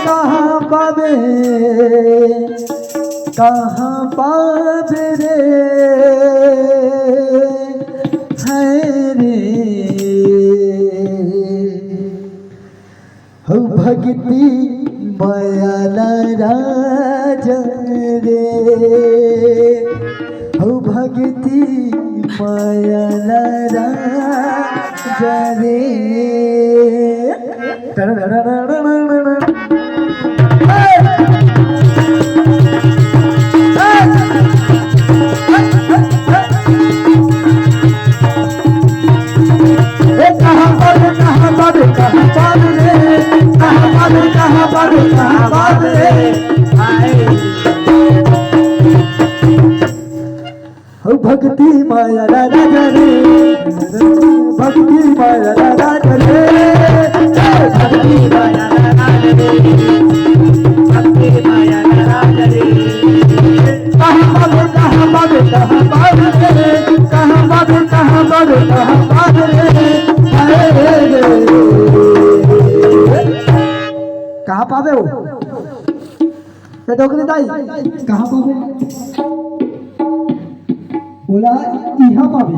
कहाँ पावे रे है रे हो भक्ति माया राज रे हो भक्ति माया राज रे भक्ति माया राजा रे भक्ति माया राजा रे भक्ति माया राजा रे भक्ति माया राजा रे कहाँ बाबे रे कहाँ पावे हो डोकरी दाई कहाँ पावे बोला यहाँ पावे